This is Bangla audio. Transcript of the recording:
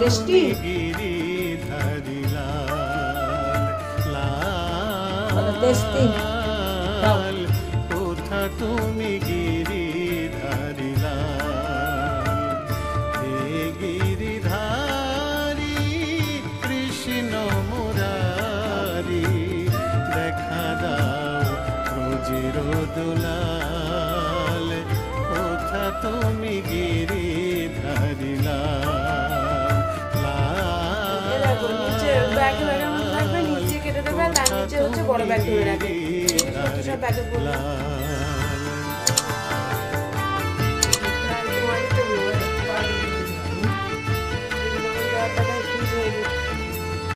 টেস্টি টেস্টি কোথা তুমি গিরিধারী গিরিধারী কৃষ্ণ মুরারি দেখা দাও রোজির দুলাল কোথা তুমি গিরিধারী নিচে কেটে দেবে, তার নিচে হচ্ছে বড় ব্যাগ ধরে রাখবে। সব ব্যাগে